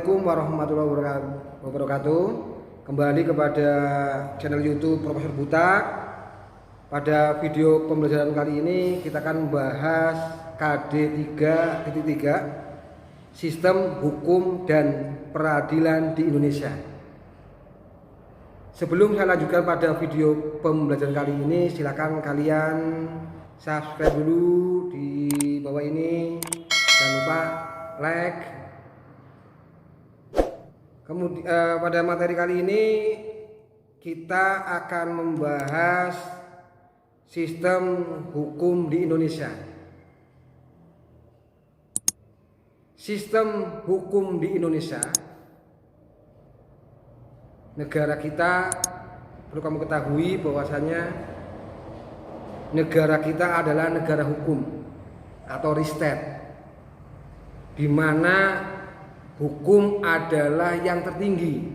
Assalamualaikum warahmatullahi wabarakatuh. Kembali kepada channel YouTube Profesor Buta. Pada video pembelajaran kali ini kita akan membahas KD 3.3 Sistem Hukum dan Peradilan di Indonesia. Sebelum saya lanjutkan pada video pembelajaran kali ini, silakan kalian subscribe dulu di bawah ini. Jangan lupa like. Kemudian pada materi kali ini kita akan membahas sistem hukum di Indonesia. Sistem hukum di Indonesia, negara kita, perlu kamu ketahui bahwasanya negara kita adalah negara hukum atau ristet, di mana hukum adalah yang tertinggi.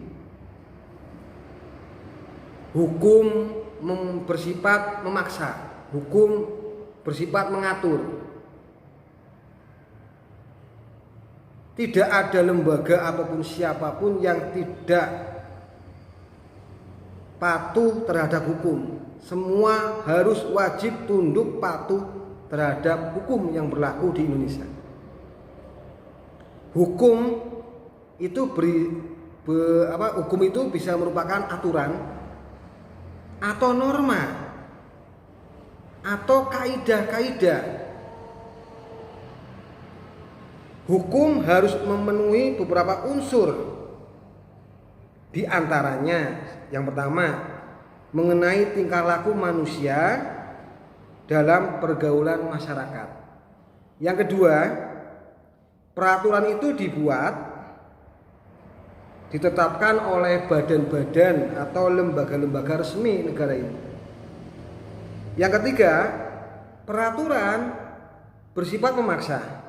Hukum bersifat memaksa, hukum bersifat mengatur. Tidak ada lembaga ataupun siapapun yang tidak patuh terhadap hukum. Semua harus wajib tunduk patuh terhadap hukum yang berlaku di Indonesia. Hukum itu hukum itu bisa merupakan aturan atau norma atau kaidah-kaidah. Hukum harus memenuhi beberapa unsur. Di antaranya yang pertama, mengenai tingkah laku manusia dalam pergaulan masyarakat. Yang kedua, peraturan itu ditetapkan oleh badan-badan atau lembaga-lembaga resmi negara ini. Yang ketiga, peraturan bersifat memaksa.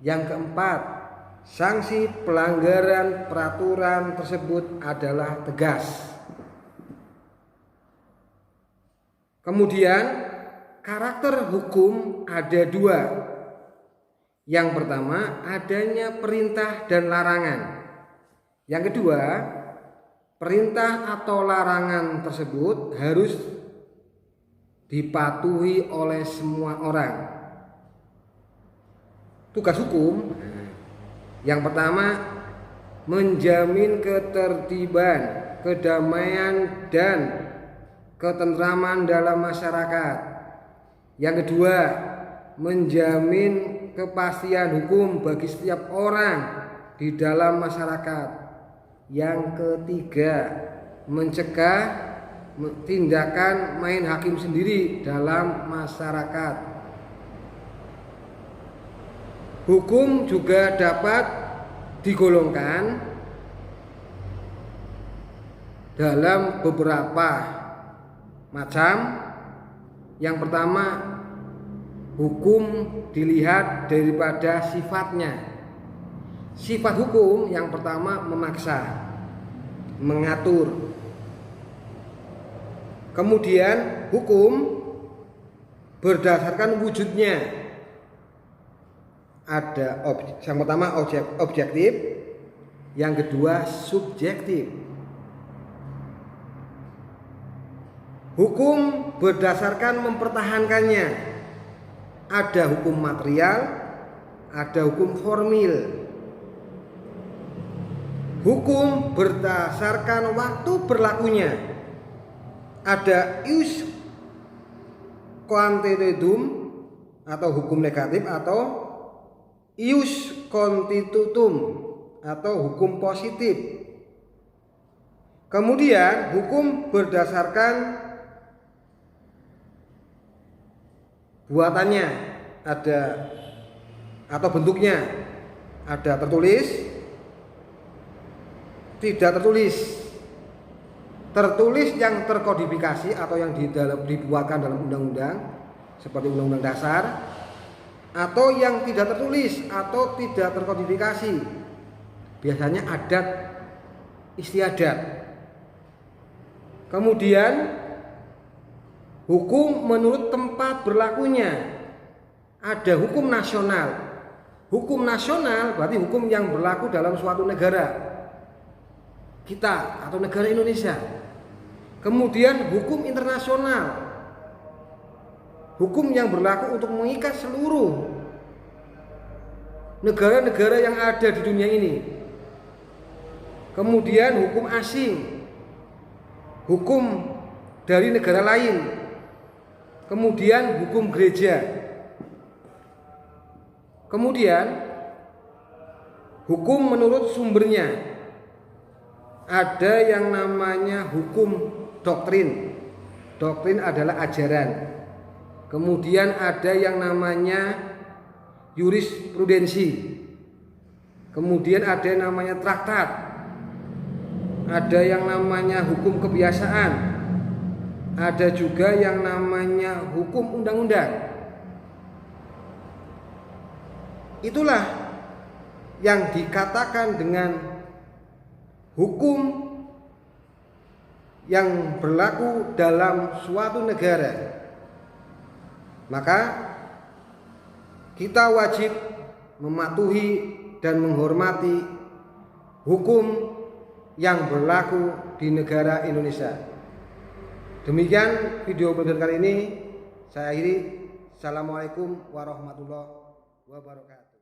Yang keempat, sanksi pelanggaran peraturan tersebut adalah tegas. Kemudian, karakter hukum ada dua. Yang pertama, adanya perintah dan larangan. Yang kedua, perintah atau larangan tersebut harus dipatuhi oleh semua orang. Tugas hukum yang pertama, menjamin ketertiban, kedamaian dan ketentraman dalam masyarakat. Yang kedua, menjamin kepastian hukum bagi setiap orang di dalam masyarakat. Yang ketiga, mencegah tindakan main hakim sendiri dalam masyarakat. Hukum juga dapat digolongkan dalam beberapa macam. Yang pertama, hukum dilihat daripada sifatnya. Sifat hukum yang pertama memaksa, mengatur. Kemudian hukum berdasarkan wujudnya. Ada yang pertama objektif, yang kedua subjektif. Hukum berdasarkan mempertahankannya. Ada hukum material, ada hukum formil. Hukum berdasarkan waktu berlakunya. Ada ius quantitatum atau hukum negatif, atau ius constitutum atau hukum positif. Kemudian hukum berdasarkan buatannya, ada atau bentuknya, ada tertulis, tidak tertulis. Tertulis yang terkodifikasi atau yang dibuatkan dalam undang-undang seperti undang-undang dasar, atau yang tidak tertulis atau tidak terkodifikasi. Biasanya adat istiadat. Kemudian hukum menurut tempat berlakunya. Ada hukum nasional, Hukum nasional berarti hukum yang berlaku dalam suatu negara kita atau negara Indonesia. Kemudian hukum internasional, hukum yang berlaku untuk mengikat seluruh negara-negara yang ada di dunia ini. Kemudian hukum asing, hukum dari negara lain. Kemudian hukum gereja. Kemudian hukum menurut sumbernya. Ada yang namanya hukum doktrin. Doktrin adalah ajaran. Kemudian ada yang namanya jurisprudensi. Kemudian ada yang namanya traktat. Ada yang namanya hukum kebiasaan. Ada juga yang namanya hukum undang-undang. Itulah yang dikatakan dengan hukum yang berlaku dalam suatu negara. Maka kita wajib mematuhi dan menghormati hukum yang berlaku di negara Indonesia. Demikian video pembelajaran kali ini. Saya akhiri. Assalamualaikum warahmatullahi wabarakatuh.